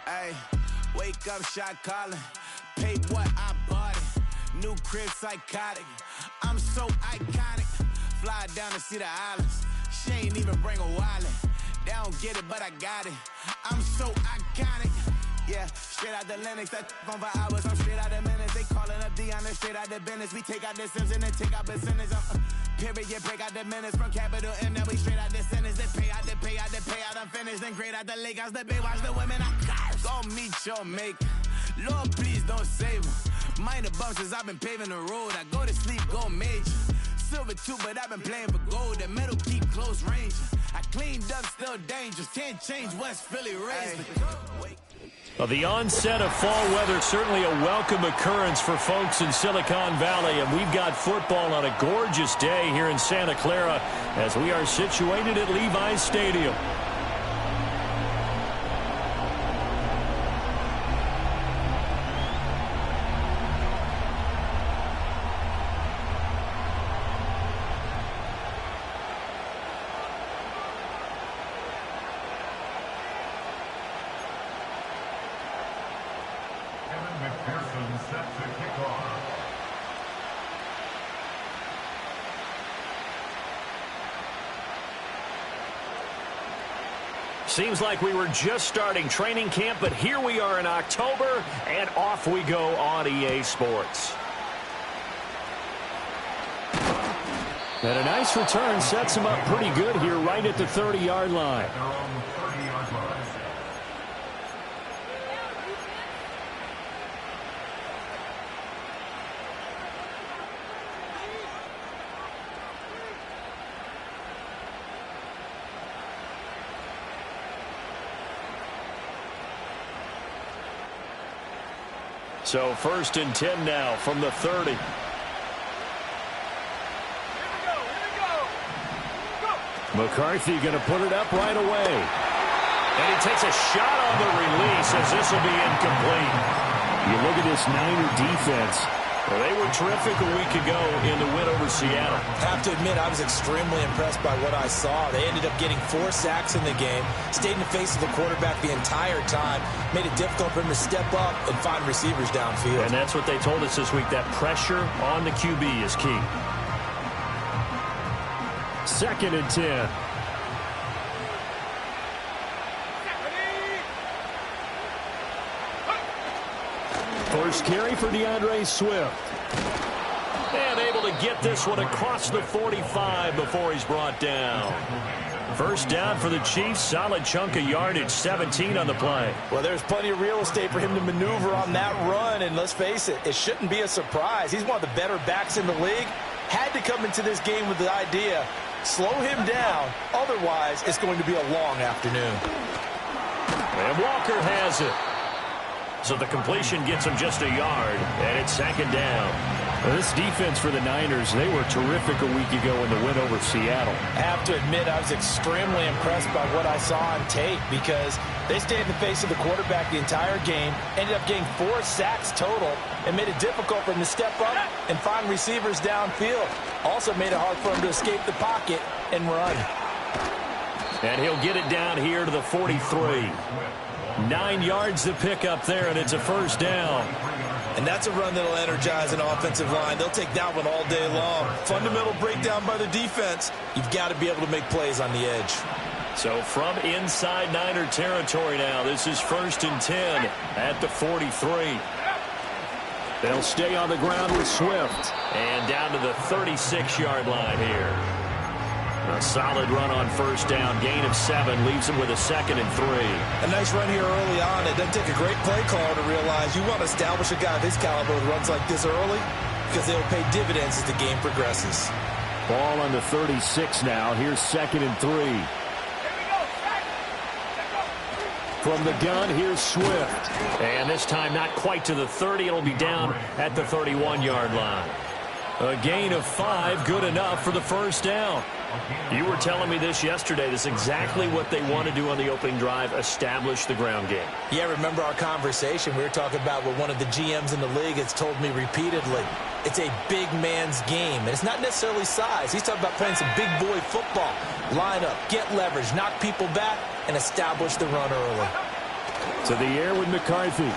Ay, wake up, shot calling. Pay what I bought it. New crib, psychotic. I'm so iconic. Fly down to see the islands. She ain't even bring a wallet. They don't get it, but I got it. I'm so iconic. Yeah, straight out the Linux, that on for hours, I'm straight out the minutes. They calling up Dion, straight out the business. We take out the Sims and then take out percentage. Period, break out the minutes from capital M, now we straight out the sentence. They pay out, I'm finished. Then grade out the lake house, the bay, watch the women, I got it. Go meet your maker. Lord, please don't save them. Minor bumps as I've been paving the road. I go to sleep, go major. Silver too, but I've been playing for gold. The metal keep close range. I cleaned up, still dangerous. Can't change West Philly raised. Well, the onset of fall weather, certainly a welcome occurrence for folks in Silicon Valley. And we've got football on a gorgeous day here in Santa Clara as we are situated at Levi's Stadium. Seems like we were just starting training camp, but here we are in October, and off we go on EA Sports. And a nice return sets him up pretty good here right at the 30-yard line. So 1st and 10 now from the 30. McCarthy going to put it up right away. And he takes a shot on the release as this will be incomplete. You look at this Niner defense. Well, they were terrific a week ago in the win over Seattle. I have to admit, I was extremely impressed by what I saw. They ended up getting 4 sacks in the game, stayed in the face of the quarterback the entire time, made it difficult for him to step up and find receivers downfield. And that's what they told us this week, that pressure on the QB is key. 2nd and 10. First carry for DeAndre Swift. And able to get this one across the 45 before he's brought down. First down for the Chiefs. Solid chunk of yardage, 17 on the play. Well, there's plenty of real estate for him to maneuver on that run. And let's face it, it shouldn't be a surprise. He's one of the better backs in the league. Had to come into this game with the idea, slow him down. Otherwise, it's going to be a long afternoon. And Walker has it. So the completion gets him just a yard, and it's 2nd down. Well, this defense for the Niners, they were terrific a week ago in the win over Seattle. I have to admit, I was extremely impressed by what I saw on tape because they stayed in the face of the quarterback the entire game, ended up getting 4 sacks total, and made it difficult for him to step up and find receivers downfield. Also made it hard for him to escape the pocket and run. And he'll get it down here to the 43. 9 yards to pick up there, and it's a 1st down. And that's a run that'll energize an offensive line. They'll take that one all day long. Fundamental breakdown by the defense. You've got to be able to make plays on the edge. So from inside Niner territory now, this is 1st and 10 at the 43. They'll stay on the ground with Swift. And down to the 36-yard line here. A solid run on 1st down. Gain of 7 leaves him with a 2nd and 3. A nice run here early on. It doesn't take a great play caller to realize you want to establish a guy of his caliber with runs like this early because they'll pay dividends as the game progresses. Ball on the 36 now. Here's 2nd and 3. From the gun, here's Swift. And this time not quite to the 30. It'll be down at the 31-yard line. A gain of 5, good enough for the 1st down. You were telling me this yesterday. This is exactly what they want to do on the opening drive, establish the ground game. Yeah, remember our conversation. We were talking about what one of the GMs in the league has told me repeatedly. It's a big man's game, and it's not necessarily size. He's talking about playing some big boy football. Line up, get leverage, knock people back, and establish the run early. To the air with McCarthy.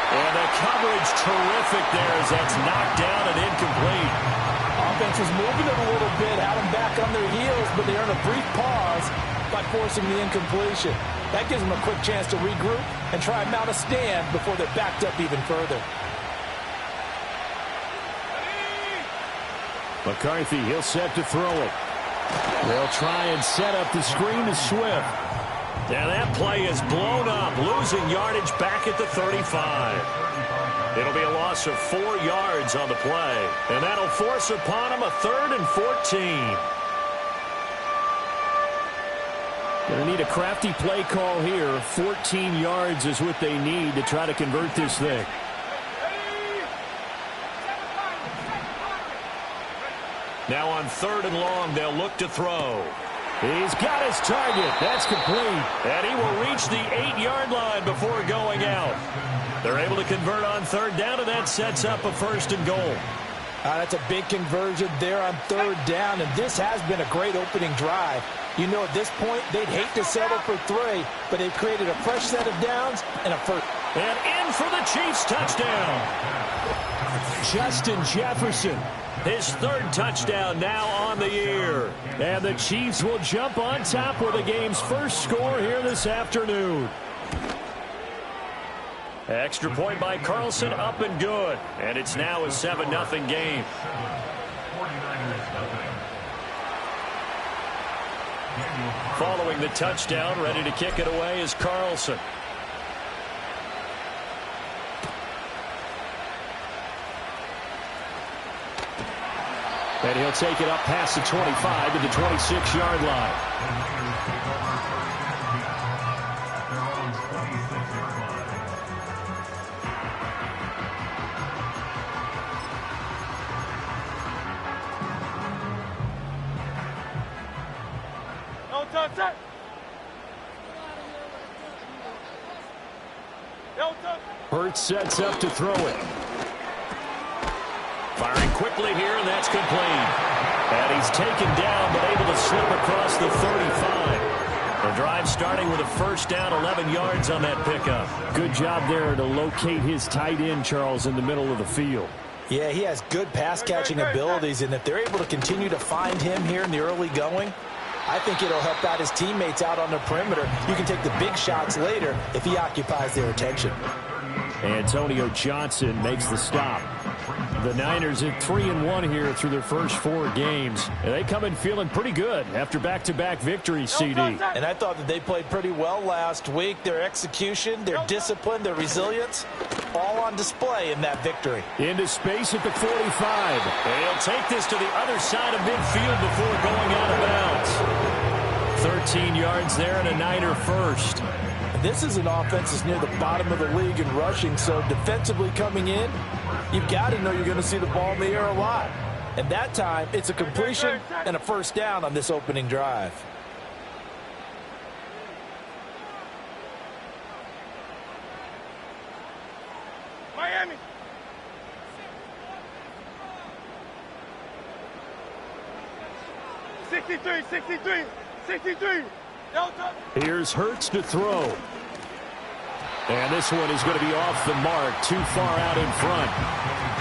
And the coverage terrific there as that's knocked down and incomplete. Offense was moving it a little bit, had them back on their heels, but they earned a brief pause by forcing the incompletion. That gives them a quick chance to regroup and try and mount a stand before they're backed up even further. McCarthy, he'll set to throw it. They'll try and set up the screen to Swift. And that play is blown up, losing yardage back at the 35. It'll be a loss of 4 yards on the play. And that'll force upon him a 3rd and 14. Going to need a crafty play call here. 14 yards is what they need to try to convert this thing. Now on 3rd and long, they'll look to throw. He's got his target. That's complete. And he will reach the 8-yard line before going out. They're able to convert on 3rd down, and that sets up a 1st and goal. That's a big conversion there on 3rd down, and this has been a great opening drive. You know, at this point, they'd hate to settle for 3, but they've created a fresh set of downs and a 1st. And in for the Chiefs touchdown. Justin Jefferson. His 3rd touchdown now on the year. And the Chiefs will jump on top with the game's first score here this afternoon. Extra point by Carlson, up and good. And it's now a 7-0 game. Following the touchdown, ready to kick it away is Carlson. And he'll take it up past the 25 to the 26-yard line. Hurts sets up to throw it. Firing quickly here, and that's complete. And he's taken down, but able to slip across the 35. The drive starting with a 1st down, 11 yards on that pickup. Good job there to locate his tight end, Charles, in the middle of the field. Yeah, he has good pass-catching abilities, and if they're able to continue to find him here in the early going, I think it'll help out his teammates out on the perimeter. You can take the big shots later if he occupies their attention. Antonio Johnson makes the stop. The Niners at 3-1 here through their first 4 games. And they come in feeling pretty good after back-to-back victories, CD. And I thought that they played pretty well last week. Their execution, their discipline, their resilience, all on display in that victory. Into space at the 45. And he'll take this to the other side of midfield before going out of bounds. 13 yards there and a Niner first. This is an offense that's near the bottom of the league in rushing, so defensively coming in, you've got to know you're going to see the ball in the air a lot. And that time, it's a completion and a 1st down on this opening drive. Miami. $63. Here's Hurts to throw. And this one is going to be off the mark, too far out in front.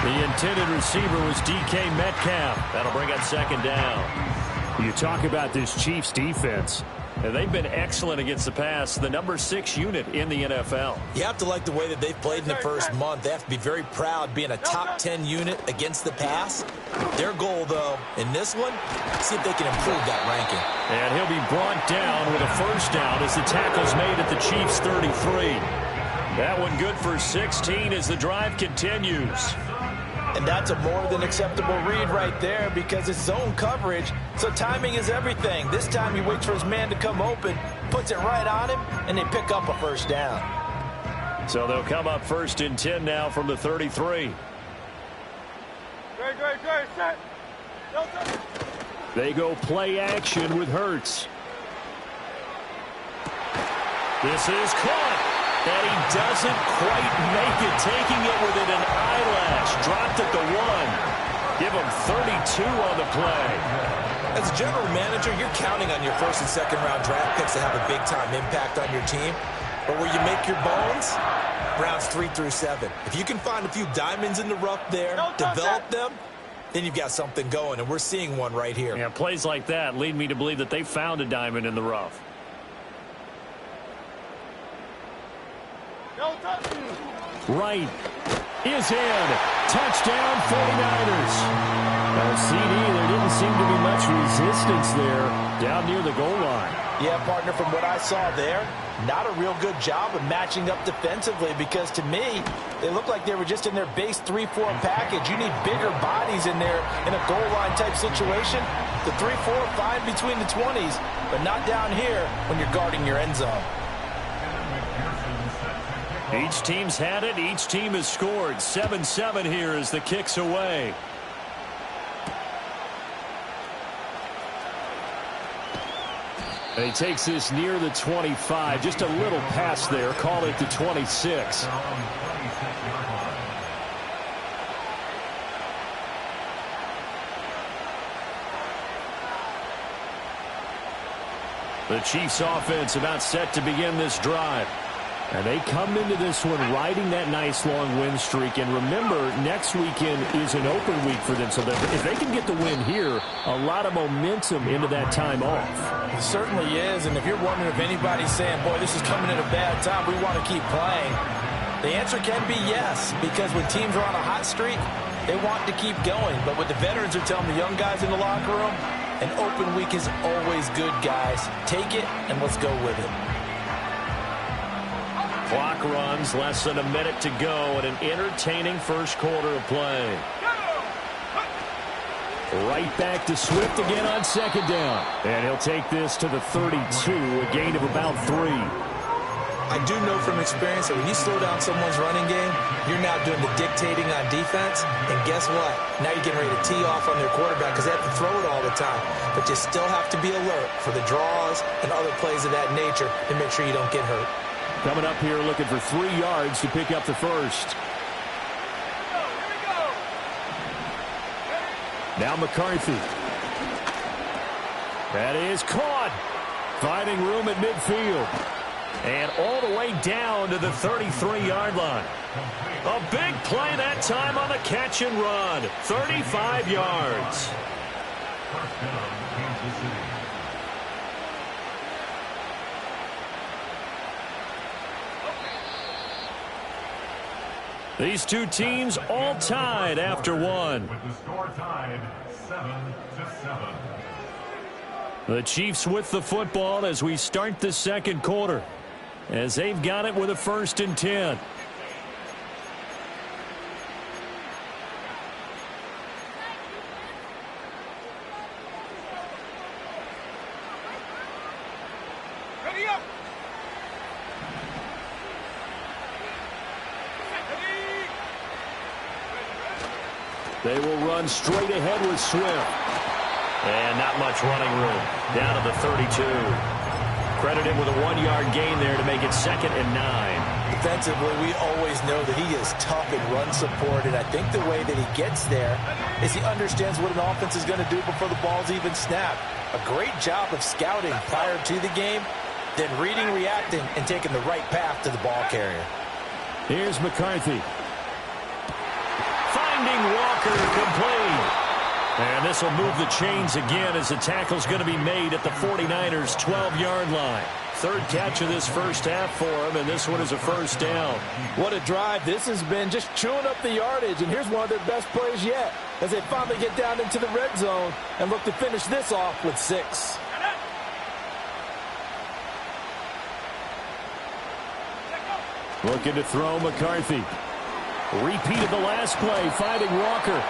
The intended receiver was DK Metcalf. That'll bring up 2nd down. You talk about this Chiefs defense. And they've been excellent against the pass, the number 6 unit in the NFL. You have to like the way that they've played in the first month. They have to be very proud being a top 10 unit against the pass. Their goal, though, in this one, see if they can improve that ranking. And he'll be brought down with a 1st down as the tackle's made at the Chiefs' 33. That one good for 16 as the drive continues. And that's a more than acceptable read right there because it's zone coverage, so timing is everything. This time he waits for his man to come open, puts it right on him, and they pick up a 1st down. So they'll come up 1st and 10 now from the 33. Great, set. They go play action with Hurts. This is caught. And he doesn't quite make it, taking it within an eyelash. Dropped at the 1. Give him 32 on the play. As a general manager, you're counting on your first and second round draft picks to have a big-time impact on your team. But where you make your bones, rounds 3 through 7. If you can find a few diamonds in the rough there, develop them, then you've got something going, and we're seeing one right here. Yeah, plays like that lead me to believe that they found a diamond in the rough. Right is in. Touchdown 49ers. CD, there didn't seem to be much resistance there down near the goal line. Yeah, partner, from what I saw there, not a real good job of matching up defensively because to me, they looked like they were just in their base 3-4 package. You need bigger bodies in there in a goal line type situation. The 3-4 fine between the 20s, but not down here when you're guarding your end zone. Each team's had it. Each team has scored. 7-7 here as the kick's away. And he takes this near the 25. Just a little pass there. Call it the 26. The Chiefs offense about set to begin this drive. And they come into this one riding that nice long win streak. And remember, next weekend is an open week for them. So that if they can get the win here, a lot of momentum into that time off. It certainly is. And if you're wondering if anybody's saying, boy, this is coming at a bad time, we want to keep playing, the answer can be yes. Because when teams are on a hot streak, they want to keep going. But what the veterans are telling the young guys in the locker room, an open week is always good, guys. Take it and let's go with it. Clock runs, less than a minute to go, and an entertaining first quarter of play. Right back to Swift again on second down. And he'll take this to the 32, a gain of about 3. I do know from experience that when you slow down someone's running game, you're now doing the dictating on defense. And guess what? Now you're getting ready to tee off on their quarterback because they have to throw it all the time. But you still have to be alert for the draws and other plays of that nature to make sure you don't get hurt. Coming up here looking for 3 yards to pick up the first. Now McCarthy. That is caught. Finding room at midfield. And all the way down to the 33-yard line. A big play that time on the catch and run. 35 yards. These two teams all tied after one. With the score tied 7-7. The Chiefs with the football as we start the second quarter. As they've got it with a 1st and 10. Ready up. They will run straight ahead with Swift. And not much running room. Down to the 32. Credit him with a 1-yard gain there to make it 2nd and 9. Defensively, we always know that he is tough in run support, and I think the way that he gets there is he understands what an offense is going to do before the ball's even snapped. A great job of scouting prior to the game, then reading, reacting, and taking the right path to the ball carrier. Here's McCarthy. Finding Walker complete. And this will move the chains again as the tackle's going to be made at the 49ers' 12-yard line. 3rd catch of this first half for him, and this one is a 1st down. What a drive. This has been just chewing up the yardage, and here's one of their best plays yet as they finally get down into the red zone and look to finish this off with 6. Looking to throw McCarthy. Repeat of the last play, finding Walker.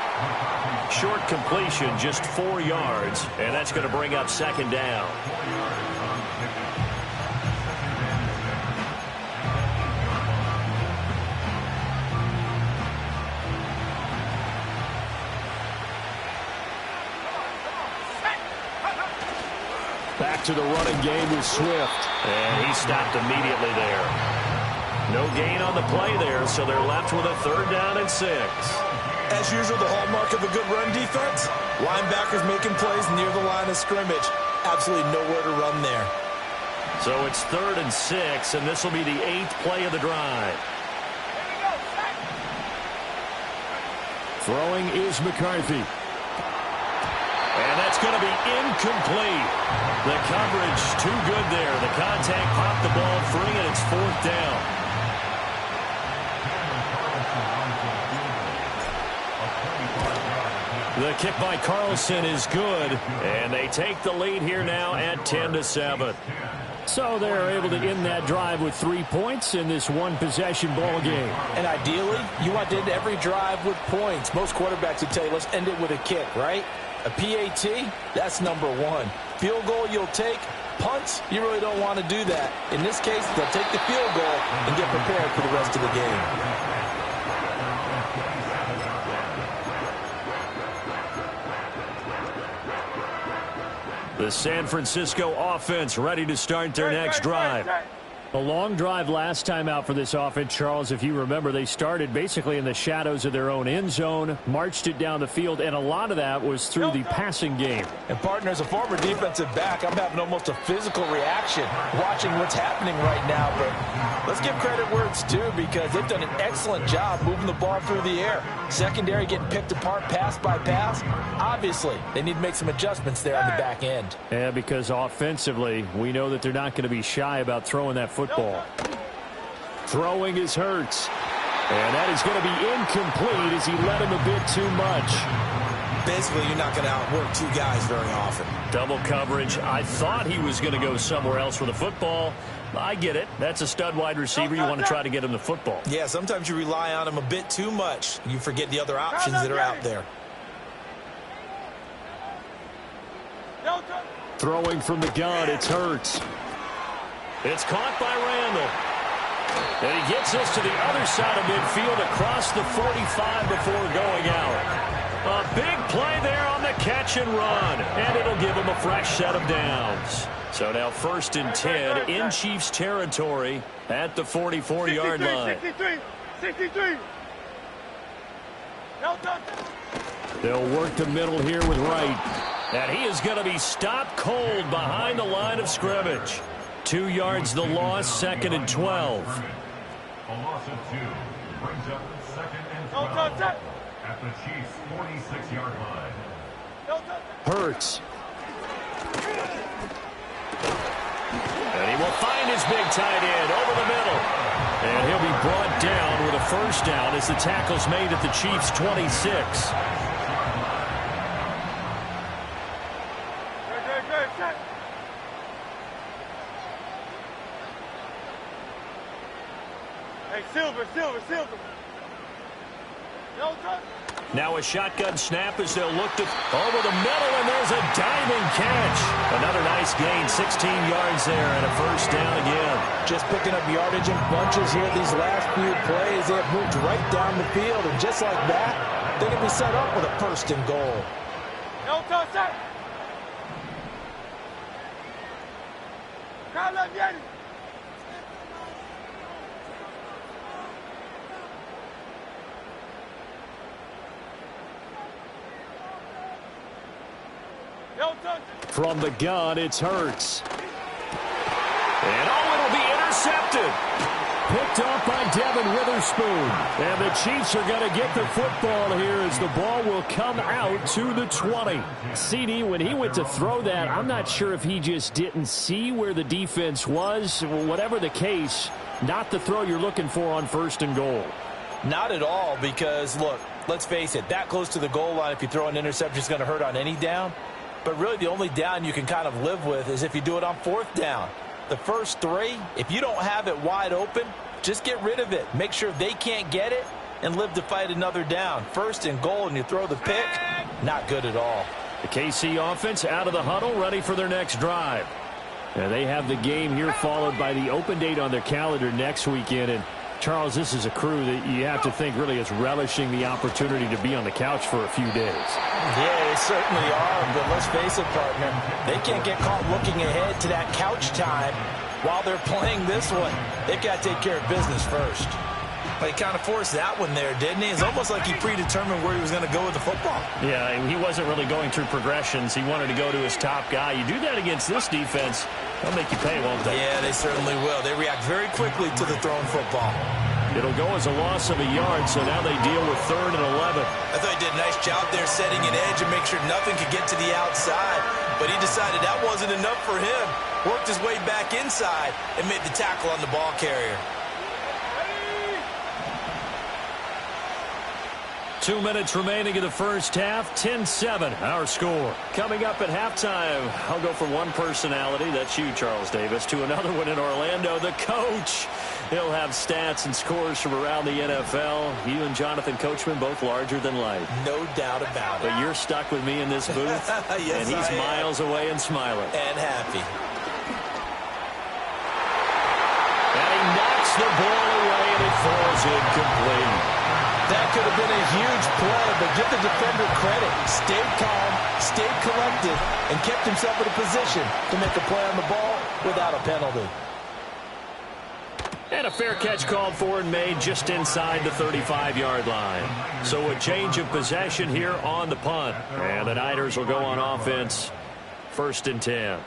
Short completion, just 4 yards, and that's going to bring up 2nd down. Back to the running game with Swift, and he stopped immediately there. No gain on the play there, so they're left with a 3rd down and 6. As usual, the hallmark of a good run defense, linebackers making plays near the line of scrimmage. Absolutely nowhere to run there. So it's 3rd and 6, and this will be the 8th play of the drive. Throwing is McCarthy. And that's going to be incomplete. The coverage too good there. The contact popped the ball free, and it's 4th down. The kick by Carlson is good, and they take the lead here now at 10-7. So they're able to end that drive with 3 points in this one-possession ball game. And ideally, you want to end every drive with points. Most quarterbacks would tell you, let's end it with a kick, right? A PAT, that's number 1. Field goal you'll take. Punts, you really don't want to do that. In this case, they'll take the field goal and get prepared for the rest of the game. The San Francisco offense ready to start their next drive. A long drive last time out for this offense, Charles. If you remember, they started basically in the shadows of their own end zone, marched it down the field, and a lot of that was through the passing game. And, partner, as a former defensive back, I'm having almost a physical reaction watching what's happening right now. But let's give credit where it's due, because they've done an excellent job moving the ball through the air. Secondary getting picked apart pass by pass. Obviously, they need to make some adjustments there on the back end. Yeah, because offensively, we know that they're not going to be shy about throwing that football. Throwing is Hurts. And that is going to be incomplete as he led him a bit too much. Basically, you're not going to outwork 2 guys very often. Double coverage. I thought he was going to go somewhere else with the football. I get it. That's a stud wide receiver. You want to try to get him the football. Yeah, sometimes you rely on him a bit too much. You forget the other options that are out there. Throwing from the gun, it's Hurts. It's caught by Randall. And he gets us to the other side of midfield across the 45 before going out. A big play there on the catch and run. And it'll give him a fresh set of downs. So now 1st and 10 in Chiefs territory at the 44-yard line. 63. They'll work the middle here with Wright. And he is going to be stopped cold behind the line of scrimmage. 2 yards the loss, 2nd and 12. A loss of 2 brings up 2nd and 12 at the Chiefs' 46-yard line. Hurts. And he will find his big tight end over the middle. And he'll be brought down with a 1st down as the tackle's made at the Chiefs' 26. Silver. Now a shotgun snap as they'll look to over the middle, and there's a diving catch. Another nice gain, 16 yards there, and a 1st down again. Just picking up yardage in bunches here these last few plays. They have moved right down the field, and just like that, they can be set up with a 1st and goal. No touchdown. From the gun, it's Hurts. And it'll be intercepted. Picked off by Devin Witherspoon. And the Chiefs are going to get the football here as the ball will come out to the 20. CD, when he went to throw that, I'm not sure if he just didn't see where the defense was. Whatever the case, not the throw you're looking for on 1st and goal. Not at all, because, look, let's face it, that close to the goal line, if you throw an interception, it's going to hurt on any down. But really the only down you can kind of live with is if you do it on 4th down. The first 3, if you don't have it wide open, just get rid of it. Make sure they can't get it and live to fight another down. 1st and goal, and you throw the pick, not good at all. The KC offense out of the huddle, ready for their next drive. And they have the game here followed by the open date on their calendar next weekend. And Charles, this is a crew that you have to think really is relishing the opportunity to be on the couch for a few days. Yeah, they certainly are, but let's face it, partner. They can't get caught looking ahead to that couch time while they're playing this one. They've got to take care of business first. But he kind of forced that one there, didn't he? It's almost like he predetermined where he was going to go with the football. Yeah, he wasn't really going through progressions. He wanted to go to his top guy. You do that against this defense, they'll make you pay, won't they? Yeah, they certainly will. They react very quickly to the thrown football. It'll go as a loss of a yard, so now they deal with 3rd and 11. I thought he did a nice job there setting an edge and make sure nothing could get to the outside. But he decided that wasn't enough for him. Worked his way back inside and made the tackle on the ball carrier. 2 minutes remaining in the first half. 10-7, our score. Coming up at halftime, I'll go from one personality, that's you, Charles Davis, to another one in Orlando, the coach. He'll have stats and scores from around the NFL. You and Jonathan Coachman, both larger than life. No doubt about it. But you're stuck with me in this booth, yes, and he's miles away and smiling. And happy. And he knocks the ball away, and it falls incomplete. That could have been a huge play, but give the defender credit. Stayed calm, stayed collected, and kept himself in a position to make a play on the ball without a penalty. And a fair catch called for and made just inside the 35-yard line. So a change of possession here on the punt. And the Niners will go on offense, 1st and 10.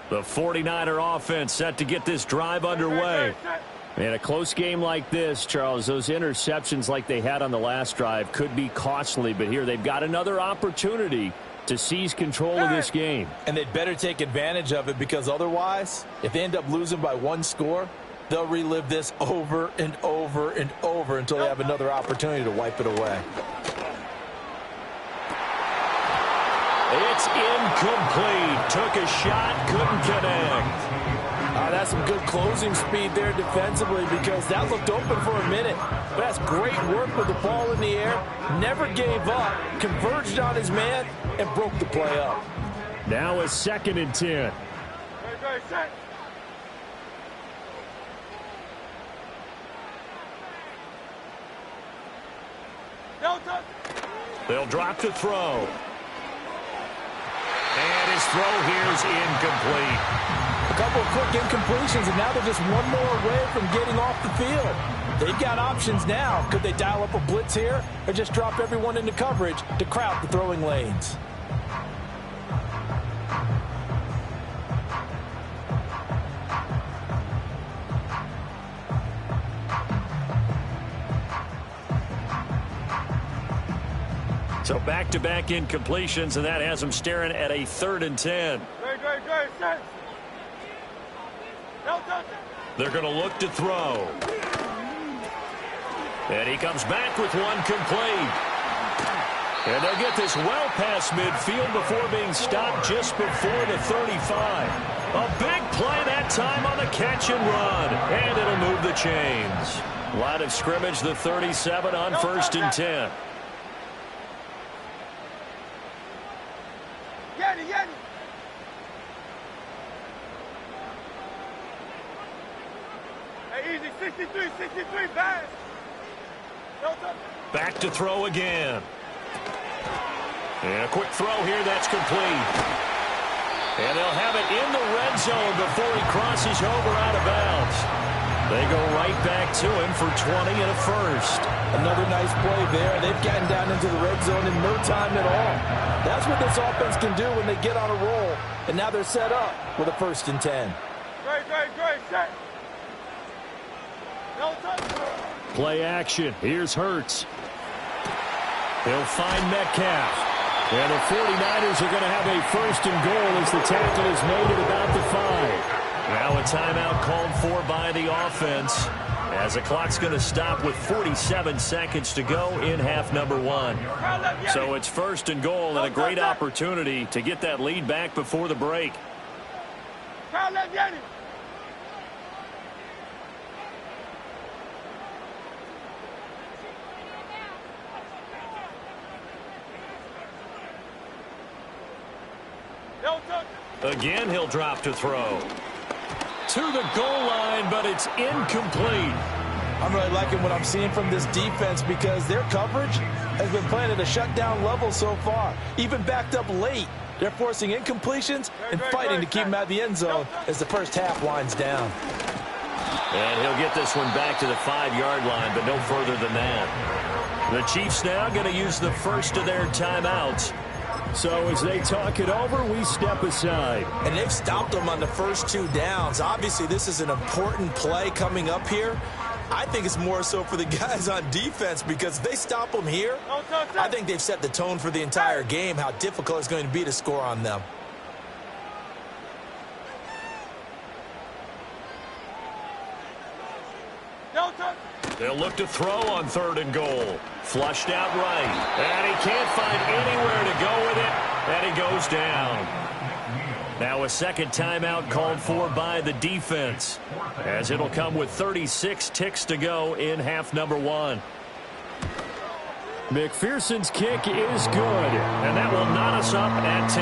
The 49er offense set to get this drive underway. In a close game like this, Charles, those interceptions like they had on the last drive could be costly, but here they've got another opportunity to seize control of this game. And they'd better take advantage of it, because otherwise, if they end up losing by 1 score, they'll relive this over and over and over until they have another opportunity to wipe it away. It's incomplete. Took a shot, couldn't connect. That's some good closing speed there defensively, because that looked open for a minute. But that's great work with the ball in the air. Never gave up, converged on his man, and broke the play up. Now a 2nd and 10. They'll drop to throw. And his throw here is incomplete. A couple of quick incompletions, and now they're just one more away from getting off the field. They've got options now. Could they dial up a blitz here, or just drop everyone into coverage to crowd the throwing lanes? So back-to-back incompletions, and that has them staring at a 3rd and 10. They're going to look to throw. And he comes back with one complete. And they'll get this well past midfield before being stopped just before the 35. A big play that time on the catch and run. And it'll move the chains. Line of scrimmage, the 37 on 1st and 10. Hey, easy, 63, pass. Back to throw again. And a quick throw here, that's complete. And they'll have it in the red zone before he crosses over out of bounds. They go right back to him for 20 and a first. Another nice play there. They've gotten down into the red zone in no time at all. That's what this offense can do when they get on a roll. And now they're set up with a 1st and 10. Great, set. No touch. Play action. Here's Hurts. He'll find Metcalf. And the 49ers are going to have a 1st and goal as the tackle is made at about the 5. Now a timeout called for by the offense, as the clock's going to stop with 47 seconds to go in half number 1. So it's 1st and goal, and a great opportunity to get that lead back before the break. Again, he'll drop to throw. To the goal line, but it's incomplete. I'm really liking what I'm seeing from this defense, because their coverage has been playing at a shutdown level so far. Even backed up late, They're forcing incompletions and fighting to keep them out of the end zone as the first half winds down. And he'll get this one back to the 5-yard line, but no further than that. The Chiefs now going to use the first of their timeouts. So as they talk it over, we step aside. And they've stopped them on the first 2 downs. Obviously, this is an important play coming up here. I think it's more so for the guys on defense because if they stop them here, I think they've set the tone for the entire game, how difficult it's going to be to score on them. They'll look to throw on 3rd and goal. Flushed out right. And he can't find anywhere to go with it. And he goes down. Now a second timeout called for by the defense, as it'll come with 36 ticks to go in half number 1. McPherson's kick is good, and that will knot us up at 10.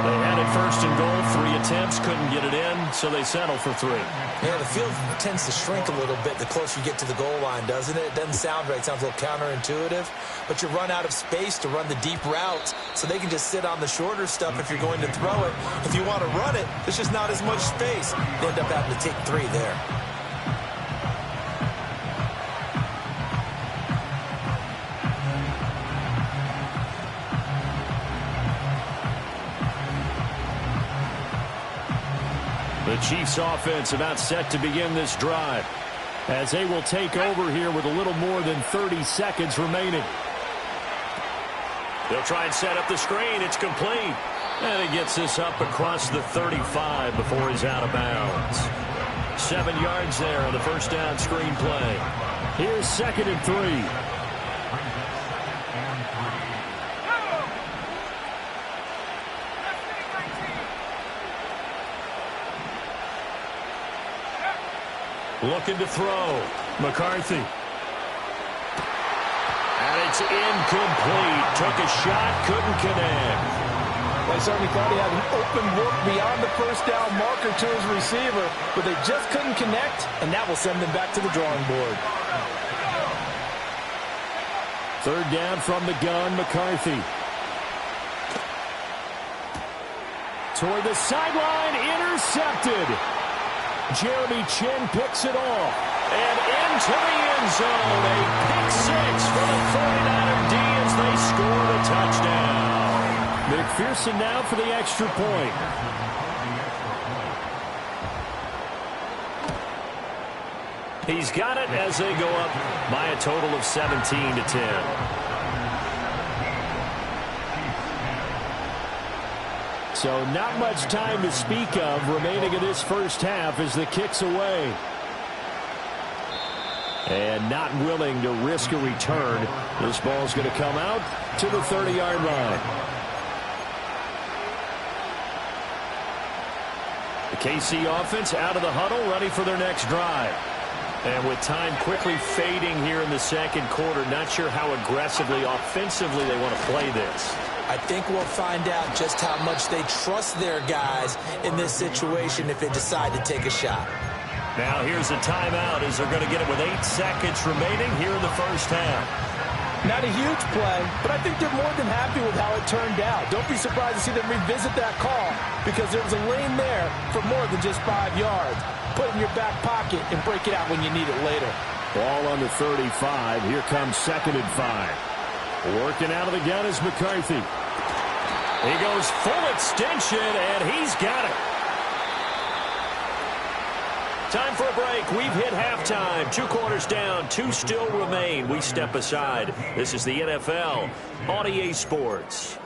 They had it 1st and goal, 3 attempts, couldn't get it in, so they settle for 3. Yeah, the field tends to shrink a little bit the closer you get to the goal line, doesn't it? It doesn't sound right. It sounds a little counterintuitive, but you run out of space to run the deep routes, so they can just sit on the shorter stuff if you're going to throw it. If you want to run it, there's just not as much space. They end up having to take 3 there. The Chiefs offense about set to begin this drive, as they will take over here with a little more than 30 seconds remaining. They'll try and set up the screen. It's complete. And he gets this up across the 35 before he's out of bounds. 7 yards there on the first down screen play. Here's 2nd and 3. Looking to throw. McCarthy. And it's incomplete. Took a shot, couldn't connect. They certainly thought he had an open look beyond the first down marker to his receiver, but they just couldn't connect, and that will send them back to the drawing board. 3rd down from the gun, McCarthy. Toward the sideline, intercepted. Jeremy Chin picks it off. And into the end zone. A pick 6 for the 49er D as they score the touchdown. McPherson now for the extra point. He's got it as they go up by a total of 17-10. So not much time to speak of remaining in this first half as the kick's away. And not willing to risk a return. This ball's going to come out to the 30-yard line. The KC offense out of the huddle, ready for their next drive. And with time quickly fading here in the second quarter, not sure how aggressively, offensively they want to play this. I think we'll find out just how much they trust their guys in this situation if they decide to take a shot. Now here's a timeout as they're going to get it with 8 seconds remaining here in the first half. Not a huge play, but I think they're more than happy with how it turned out. Don't be surprised to see them revisit that call because there was a lane there for more than just 5 yards. Put it in your back pocket and break it out when you need it later. Ball on the 35. Here comes 2nd and 5. Working out of the gun is McCarthy. He goes full extension, and he's got it. Time for a break. We've hit halftime. 2 quarters down, 2 still remain. We step aside. This is the NFL on EA Sports.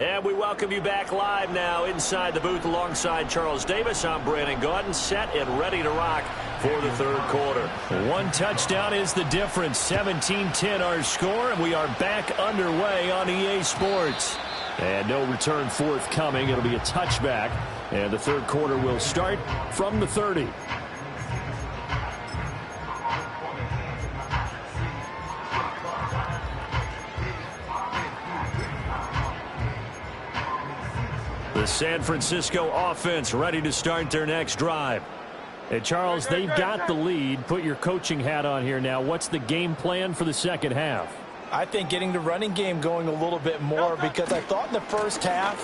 And we welcome you back live now inside the booth alongside Charles Davis. I'm Brandon Gaudin, set and ready to rock for the 3rd quarter. 1 touchdown is the difference. 17-10 our score, and we are back underway on EA Sports. And no return forthcoming. It'll be a touchback, and the 3rd quarter will start from the 30. The The San Francisco offense ready to start their next drive. Hey, Charles, they've got the lead. Put your coaching hat on here now. What's the game plan for the second half? I think getting the running game going a little bit more, because I thought in the first half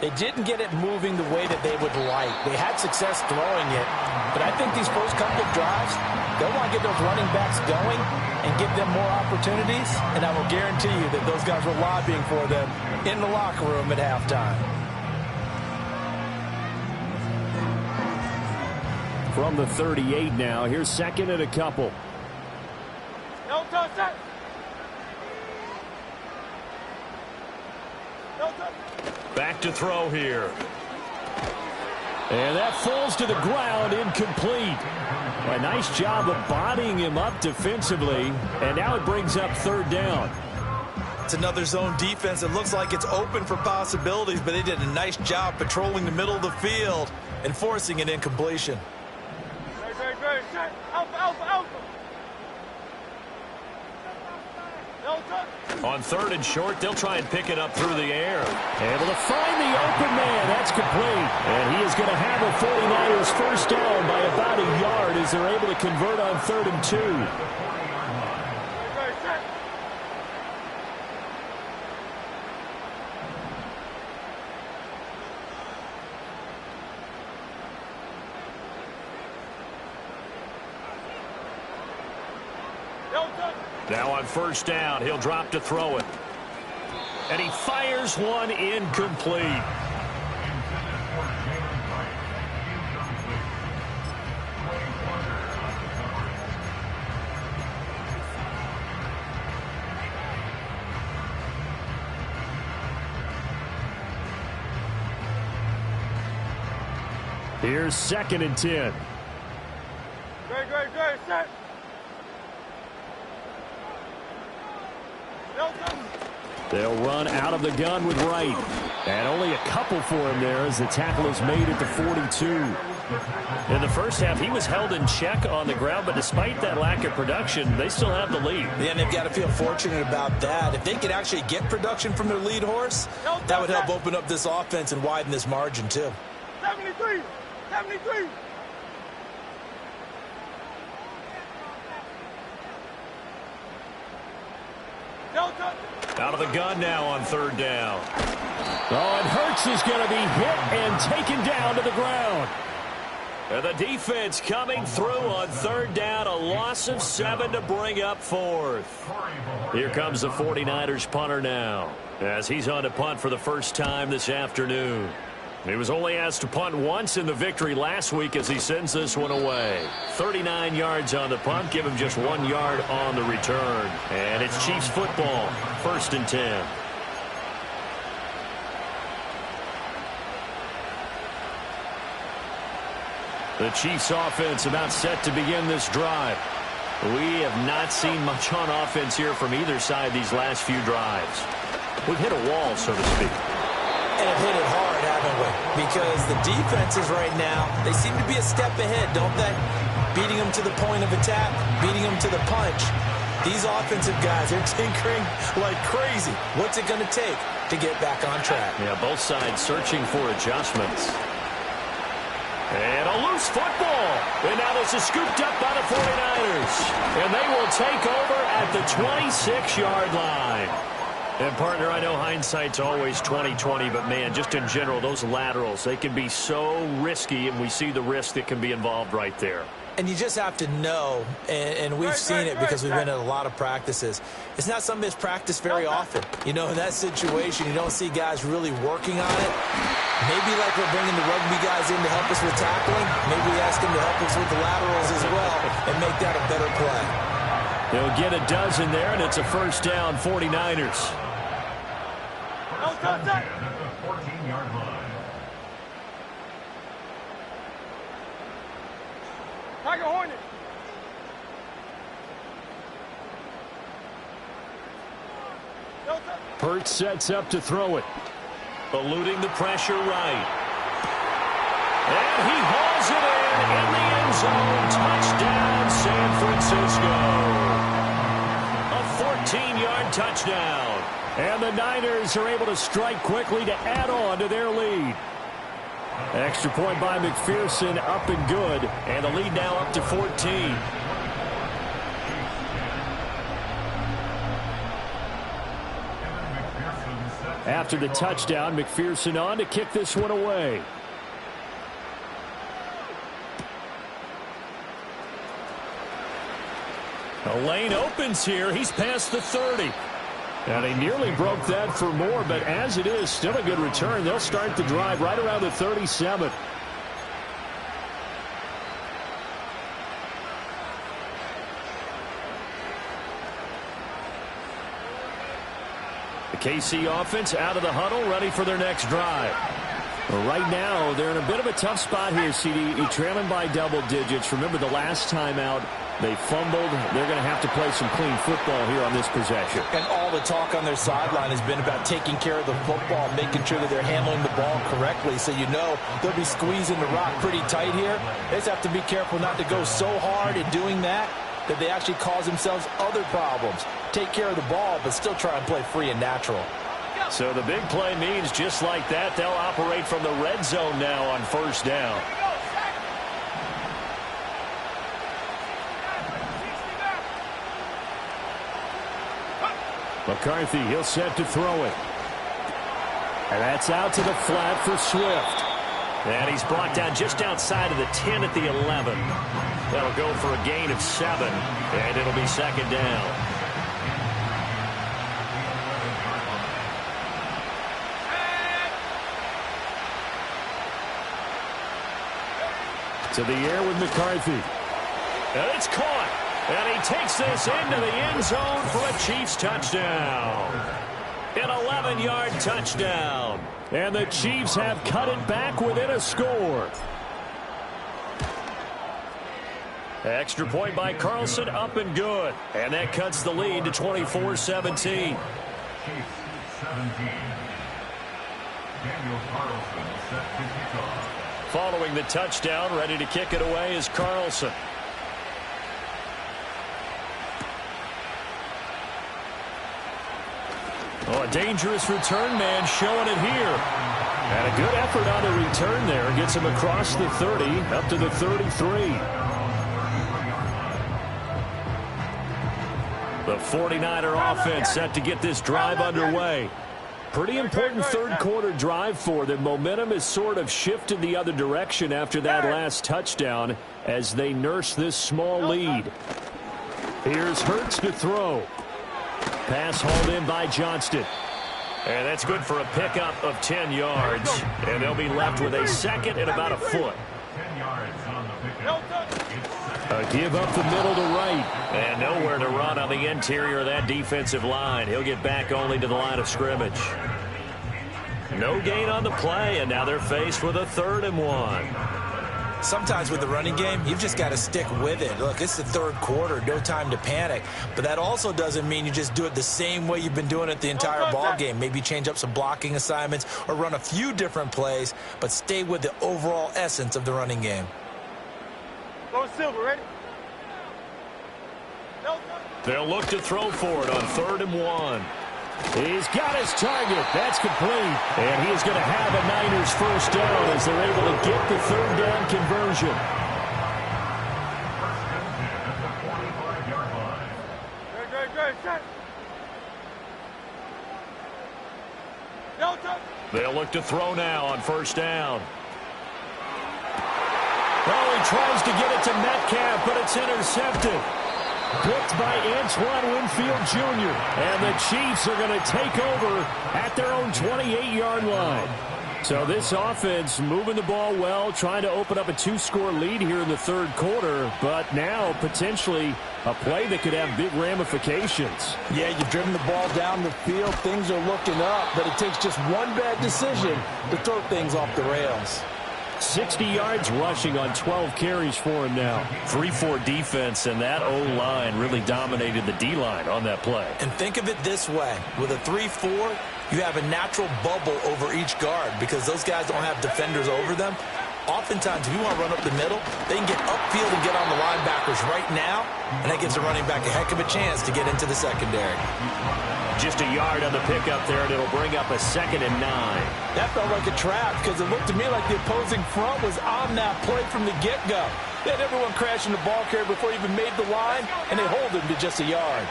they didn't get it moving the way that they would like. They had success throwing it, but I think these first couple of drives, they'll want to get those running backs going and give them more opportunities, and I will guarantee you that those guys were lobbying for them in the locker room at halftime. From the 38 now, here's second and a couple. No touch that. No touch. Back to throw here. And that falls to the ground, incomplete. A nice job of bodying him up defensively, and now it brings up third down. It's another zone defense. It looks like it's open for possibilities, but they did a nice job patrolling the middle of the field and forcing an incompletion. Great. Set. Alpha. No touch. On third and short, they'll try and pick it up through the air. Able to find the open man. That's complete. And he is going to have a 49ers first down by about a yard as they're able to convert on 3rd and 2. Great. Set. No touch. Now on first down, he'll drop to throw it. And he fires one incomplete. Here's 2nd and 10. Great. Set. No touch. They'll run out of the gun with Wright. And only a couple for him there as the tackle is made at the 42. In the first half, he was held in check on the ground, but despite that lack of production, they still have the lead. Yeah, and they've got to feel fortunate about that. If they could actually get production from their lead horse, that would help open up this offense and widen this margin too. 73. No touch. Out of the gun now on third down. Oh, and Hurts is going to be hit and taken down to the ground. And the defense coming through on third down. A loss of 7 to bring up 4th. Here comes the 49ers punter now, as he's on to punt for the first time this afternoon. He was only asked to punt once in the victory last week as he sends this one away. 39 yards on the punt, give him just 1 yard on the return. And it's Chiefs football, 1st and 10. The Chiefs offense about set to begin this drive. We have not seen much on offense here from either side these last few drives. We've hit a wall, so to speak. And have hit it hard, haven't we? Because the defenses right now, they seem to be a step ahead, don't they? Beating them to the point of attack, beating them to the punch. These offensive guys, they're tinkering like crazy. What's it going to take to get back on track? Yeah, both sides searching for adjustments. And a loose football. And now this is scooped up by the 49ers. And they will take over at the 26-yard line. And, partner, I know hindsight's always 20/20, but, man, just in general, those laterals, they can be so risky, and we see the risk that can be involved right there. And you just have to know, and we've seen it because we've been at a lot of practices. It's not something that's practiced very often. You know, in that situation, you don't see guys really working on it. Maybe like we're bringing the rugby guys in to help us with tackling, maybe we ask them to help us with the laterals as well and make that a better play. They'll get a dozen there, and it's a first down, 49ers. At the 14-yard line. Tiger Hornet. No touch. Hurts sets up to throw it. Eluding the pressure right. And he hauls it in the end zone. Touchdown, San Francisco. A 14-yard touchdown. And the Niners are able to strike quickly to add on to their lead. Extra point by McPherson, up and good. And the lead now up to 14. After the touchdown, McPherson on to kick this one away. The lane opens here. He's past the 30. And he nearly broke that for more, but as it is, still a good return. They'll start the drive right around the 37. The KC offense out of the huddle, ready for their next drive. Well, right now, they're in a bit of a tough spot here, CD. Trailing by double digits. Remember the last time out, they fumbled. They're going to have to play some clean football here on this possession. And all the talk on their sideline has been about taking care of the football, making sure that they're handling the ball correctly. So you know they'll be squeezing the rock pretty tight here. They just have to be careful not to go so hard in doing that they actually cause themselves other problems. Take care of the ball, but still try and play free and natural. So the big play means just like that, they'll operate from the red zone now on first down. McCarthy, he'll set to throw it. And that's out to the flat for Swift. And he's brought down just outside of the 10 at the 11. That'll go for a gain of 7, and it'll be second down. To the air with McCarthy. And it's caught. And he takes this into the end zone for a Chiefs touchdown. An 11-yard touchdown. And the Chiefs have cut it back within a score. Extra point by Carlson, up and good. And that cuts the lead to 24-17. Chiefs 17. Daniel Carlson set to kick off. Following the touchdown, ready to kick it away is Carlson. Oh, a dangerous return man showing it here. And a good effort on the return there. Gets him across the 30, up to the 33. The 49er offense set to get this drive underway. Pretty important third quarter drive for them. Momentum has sort of shifted the other direction after that last touchdown as they nurse this small lead. Here's Hurts to throw. Pass hauled in by Johnston. And that's good for a pickup of 10 yards. And they'll be left with a second and about a foot. 10 yards on the pickup. A give up the middle to right. And nowhere to run on the interior of that defensive line. He'll get back only to the line of scrimmage. No gain on the play, and now they're faced with a 3rd and 1. Sometimes with the running game, you've just got to stick with it. Look, it's the third quarter, no time to panic. But that also doesn't mean you just do it the same way you've been doing it the entire ball game. Maybe change up some blocking assignments or run a few different plays, but stay with the overall essence of the running game. Go Silver, ready? They'll look to throw for it on 3rd and 1. He's got his target. That's complete. And he is going to have a Niners first down as they're able to get the 3rd down conversion. Great, set. They'll look to throw now on first down. Oh, he tries to get it to Metcalf, but it's intercepted. Picked by Antoine Winfield Jr. And the Chiefs are going to take over at their own 28-yard line. So this offense moving the ball well, trying to open up a 2-score lead here in the third quarter, but now potentially a play that could have big ramifications. Yeah, you've driven the ball down the field. Things are looking up, but it takes just one bad decision to throw things off the rails. 60 yards rushing on 12 carries for him now. 3-4 defense, and that O-line really dominated the D-line on that play. And think of it this way. With a 3-4, you have a natural bubble over each guard because those guys don't have defenders over them. Oftentimes, if you want to run up the middle, they can get upfield and get on the linebackers right now, and that gives the running back a heck of a chance to get into the secondary. Just a yard on the pickup there, and it'll bring up a 2nd and 9. That felt like a trap because it looked to me like the opposing front was on that play from the get-go. They had everyone crashing the ball carrier before he even made the line, and they hold him to just a yard.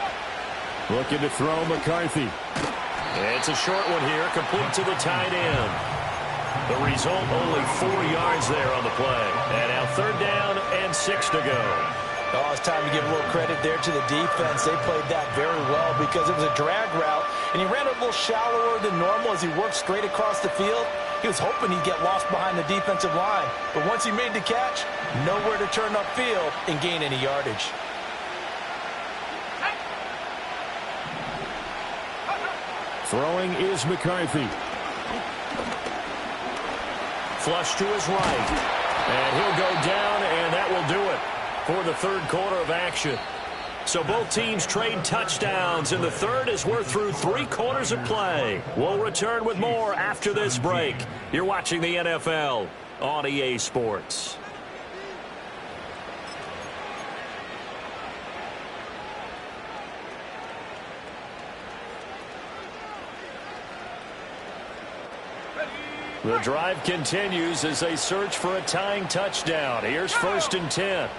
Looking to throw McCarthy. It's a short one here, complete to the tight end. The result, only 4 yards there on the play. And now 3rd down and 6 to go. Oh, it's time to give a little credit there to the defense. They played that very well because it was a drag route, and he ran a little shallower than normal as he worked straight across the field. He was hoping he'd get lost behind the defensive line, but once he made the catch, nowhere to turn upfield and gain any yardage. Throwing is McCarthy. Flush to his right. And he'll go down, and that will do it for the 3rd quarter of action. So both teams trade touchdowns in the 3rd as we're through 3 quarters of play. We'll return with more after this break. You're watching the NFL on EA Sports. The drive continues as they search for a tying touchdown. Here's 1st and 10.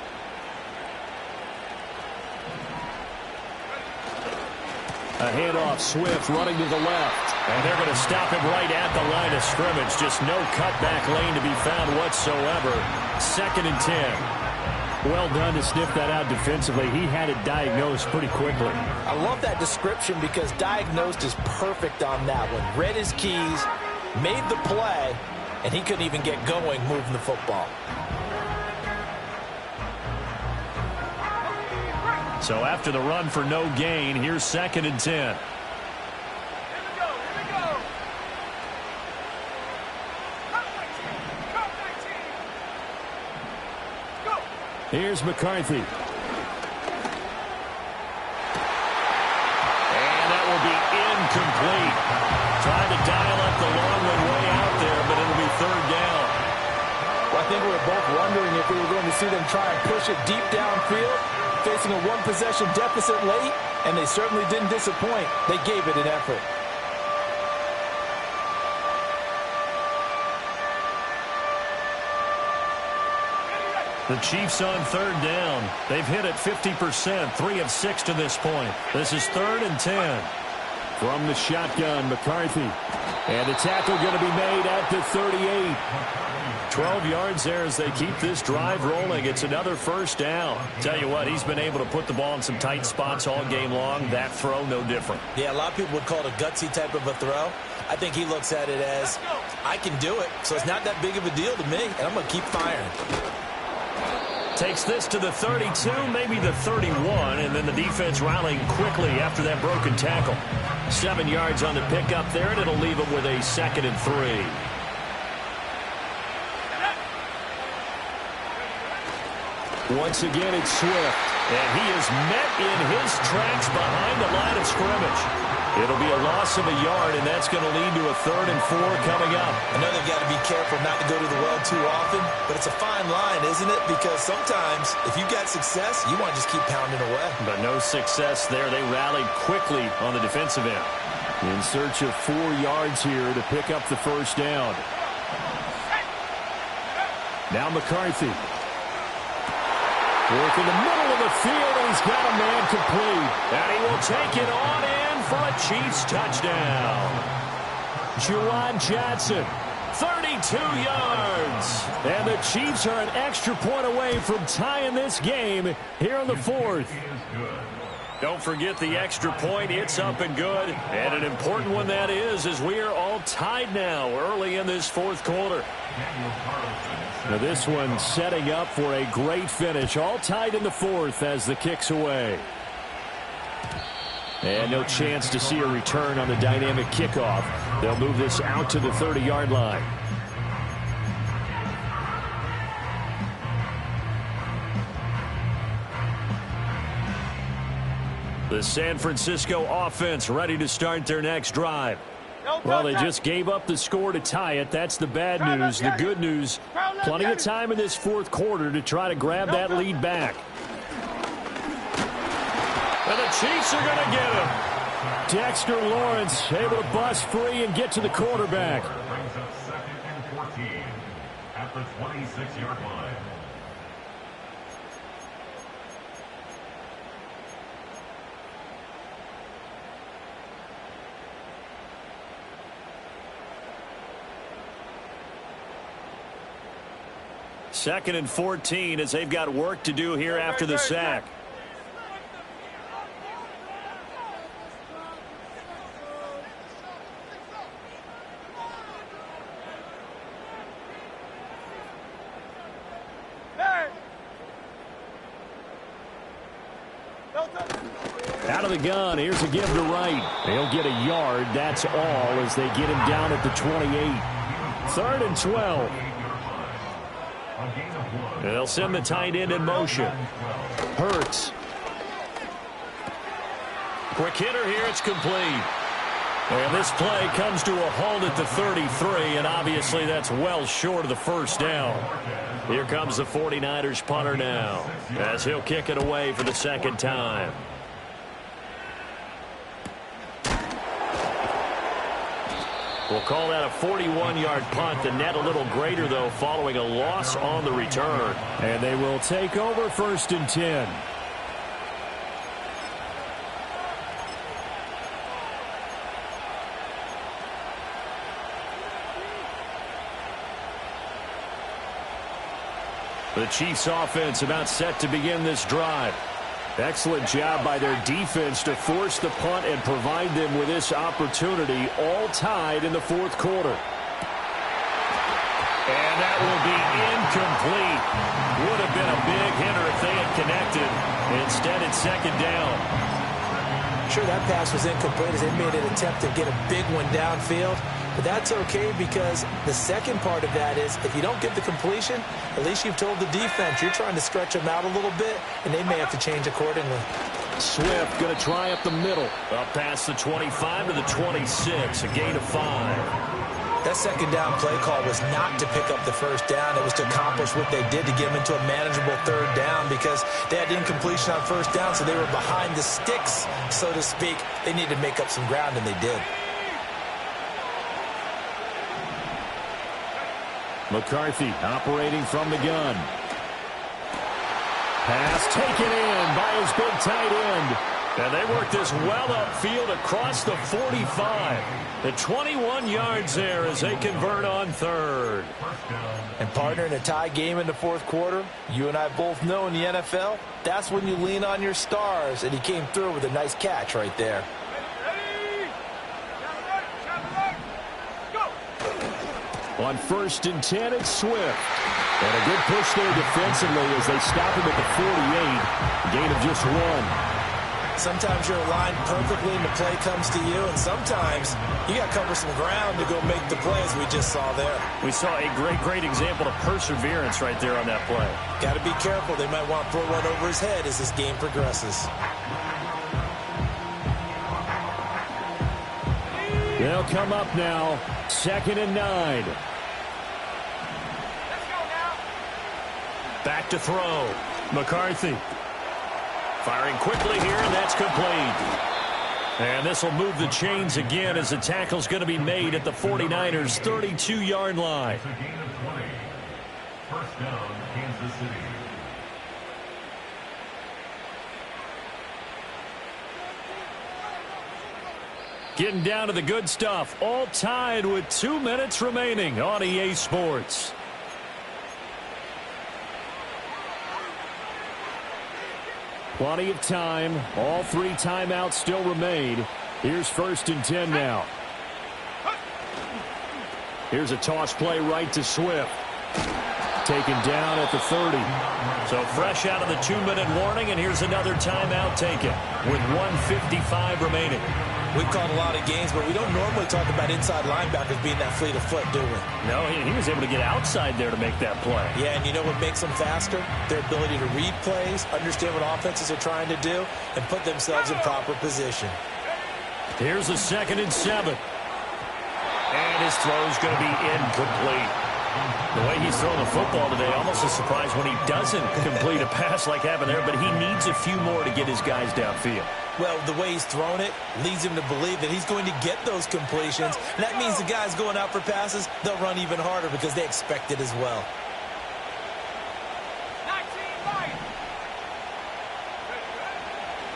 A handoff, Swift running to the left. And they're going to stop him right at the line of scrimmage. Just no cutback lane to be found whatsoever. 2nd and 10. Well done to sniff that out defensively. He had it diagnosed pretty quickly. I love that description because diagnosed is perfect on that one. Read his keys, made the play, and he couldn't even get going moving the football. So after the run for no gain, here's 2nd and 10. Here we go. Go. Here's McCarthy. And that will be incomplete. Trying to dial up the long one way out there, but it'll be 3rd down. Well, I think we were both wondering if we were going to see them try and push it deep downfield, facing a 1-possession deficit late, and they certainly didn't disappoint. They gave it an effort. The Chiefs on 3rd down. They've hit it 50%, 3 of 6 to this point. This is 3rd and 10. From the shotgun, McCarthy. And the tackle going to be made at the 38. 12 yards there as they keep this drive rolling. It's another 1st down. Tell you what, he's been able to put the ball in some tight spots all game long. That throw, no different. Yeah, a lot of people would call it a gutsy type of a throw. I think he looks at it as, I can do it, so it's not that big of a deal to me, and I'm going to keep firing. Takes this to the 32, maybe the 31, and then the defense rallying quickly after that broken tackle. 7 yards on the pickup there, and it'll leave them with a 2nd and 3. Once again, it's Swift, and he is met in his tracks behind the line of scrimmage. It'll be a loss of a yard, and that's going to lead to a 3rd and 4 coming up. I know they've got to be careful not to go to the well too often, but it's a fine line, isn't it? Because sometimes, if you've got success, you want to just keep pounding away. But no success there. They rallied quickly on the defensive end. In search of 4 yards here to pick up the 1st down. Now McCarthy. Work in the middle of the field, and he's got a man complete. And he will take it on in for a Chiefs touchdown. Juwan Johnson, 32 yards. And the Chiefs are an extra point away from tying this game here in the 4th. Don't forget the extra point. It's up and good. And an important one that is, as we are all tied now early in this 4th quarter. Now this one setting up for a great finish. All tied in the 4th as the kick's away. And no chance to see a return on the dynamic kickoff. They'll move this out to the 30-yard line. The San Francisco offense ready to start their next drive. Well, they just gave up the score to tie it. That's the bad news. The good news, plenty of time in this 4th quarter to try to grab that lead back. And the Chiefs are going to get him. Dexter Lawrence able to bust free and get to the quarterback. Brings up second and 14 at the 26-yard line. Second and 14 as they've got work to do here after the sack. Out of the gun, here's a give to right. They'll get a yard, that's all, as they get him down at the 28. Third and 12. They'll send the tight end in motion. Hurts. Quick hitter here, it's complete. And this play comes to a halt at the 33, and obviously that's well short of the first down. Here comes the 49ers punter now, as he'll kick it away for the second time. We'll call that a 41-yard punt. The net a little greater, though, following a loss on the return. And they will take over first and 10. The Chiefs offense about set to begin this drive. Excellent job by their defense to force the punt and provide them with this opportunity, all tied in the fourth quarter. And that will be incomplete. Would have been a big hitter if they had connected. Instead, it's second down. Sure, that pass was incomplete as they made an attempt to get a big one downfield. But that's okay because the second part of that is if you don't get the completion, at least you've told the defense you're trying to stretch them out a little bit, and they may have to change accordingly. Swift going to try up the middle. Up past the 25 to the 26, a gain of 5. That second down play call was not to pick up the first down. It was to accomplish what they did to get them into a manageable third down because they had incompletion on first down, so they were behind the sticks, so to speak. They needed to make up some ground, and they did. McCarthy operating from the gun. Pass taken in by his big tight end. And they work this well upfield across the 45. The 21 yards there as they convert on third. And partner, in a tie game in the fourth quarter, you and I both know in the NFL, that's when you lean on your stars. And he came through with a nice catch right there. On first and 10, it's Swift. And a good push there defensively as they stop him at the 48. Gain of just 1. Sometimes you're aligned perfectly and the play comes to you, and sometimes you got to cover some ground to go make the play, as we just saw there. We saw a great example of perseverance right there on that play. Got to be careful. They might want to throw one over his head as this game progresses. They'll come up now, 2nd and 9. Back to throw. McCarthy. Firing quickly here, and that's complete. And this will move the chains again as the tackle's going to be made at the 49ers' 32-yard line. It's a gain of 20. First down, Kansas City. Getting down to the good stuff. All tied with 2 minutes remaining on EA Sports. Plenty of time. All 3 timeouts still remain. Here's first and 10 now. Here's a toss play right to Swift. Taken down at the 30. So fresh out of the 2-minute warning, and here's another timeout taken with 1:55 remaining. We've called a lot of games, but we don't normally talk about inside linebackers being that fleet of foot, do we? No, he was able to get outside there to make that play. Yeah, and you know what makes them faster? Their ability to read plays, understand what offenses are trying to do, and put themselves in proper position. Here's a 2nd and 7. And his throw's going to be incomplete. The way he's throwing the football today, almost a surprise when he doesn't complete a pass like happened there, but he needs a few more to get his guys downfield. Well, the way he's thrown it leads him to believe that he's going to get those completions. And that means the guys going out for passes, they'll run even harder because they expect it as well.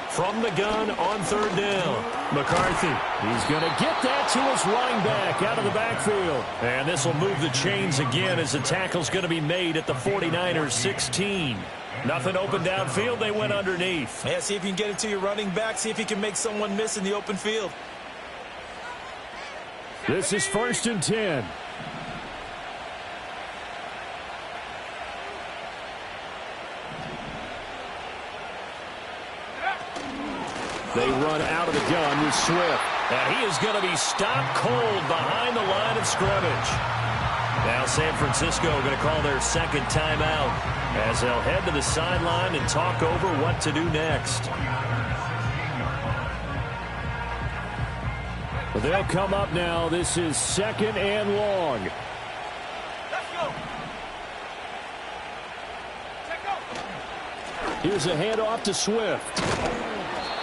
From the gun on third down, McCarthy. He's going to get that to his running back out of the backfield. And this will move the chains again as the tackle's going to be made at the 49ers 16. Nothing open downfield. They went underneath. Yeah, see if you can get it to your running back. See if you can make someone miss in the open field. This is 1st and 10. They run out of the gun with Swift. And he is going to be stopped cold behind the line of scrimmage. Now San Francisco going to call their second timeout as they'll head to the sideline and talk over what to do next. They'll come up now. This is 2nd and long. Let's go. Here's a handoff to Swift.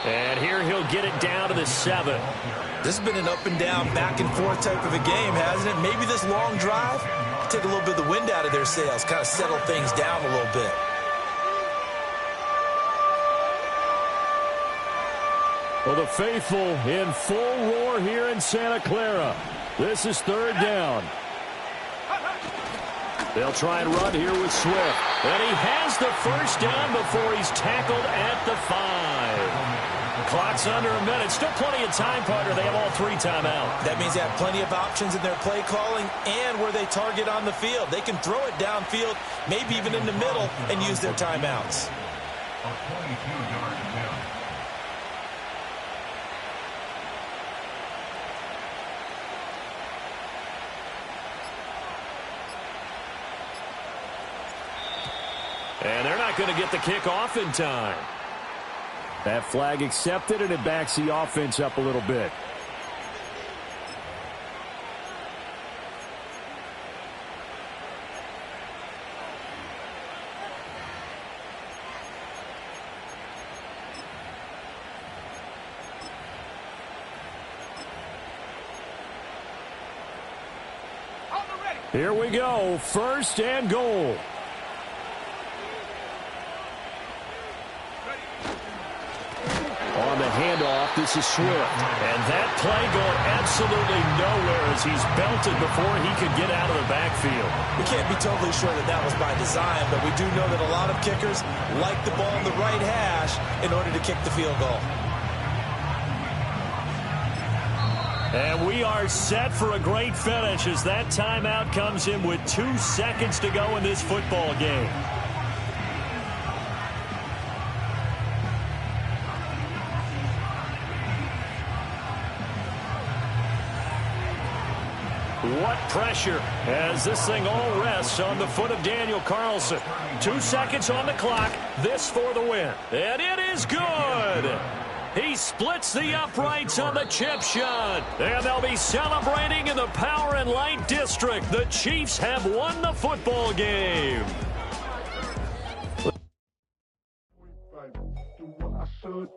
And here he'll get it down to the 7. This has been an up and down, back and forth type of a game, hasn't it? Maybe this long drive take a little bit of the wind out of their sails, kind of settle things down a little bit. Well, the faithful in full roar here in Santa Clara. This is 3rd down. They'll try and run here with Swift. And he has the first down before he's tackled at the 5. Clock's under a minute. Still plenty of time, partner. They have all 3 timeouts. That means they have plenty of options in their play calling and where they target on the field. They can throw it downfield, maybe even in the middle, and use their timeouts. A 22-yard attempt. And they're not going to get the kick off in time. That flag accepted, and it backs the offense up a little bit. Here we go, 1st and goal. On the handoff, this is Swift. And that play going absolutely nowhere as he's belted before he could get out of the backfield. We can't be totally sure that that was by design, but we do know that a lot of kickers like the ball in the right hash in order to kick the field goal. And we are set for a great finish as that timeout comes in with 2 seconds to go in this football game. What pressure as this thing all rests on the foot of Daniel Carlson. 2 seconds on the clock. This for the win. And it is good. He splits the uprights on the chip shot. And they'll be celebrating in the Power and Light District. The Chiefs have won the football game. Do what I should.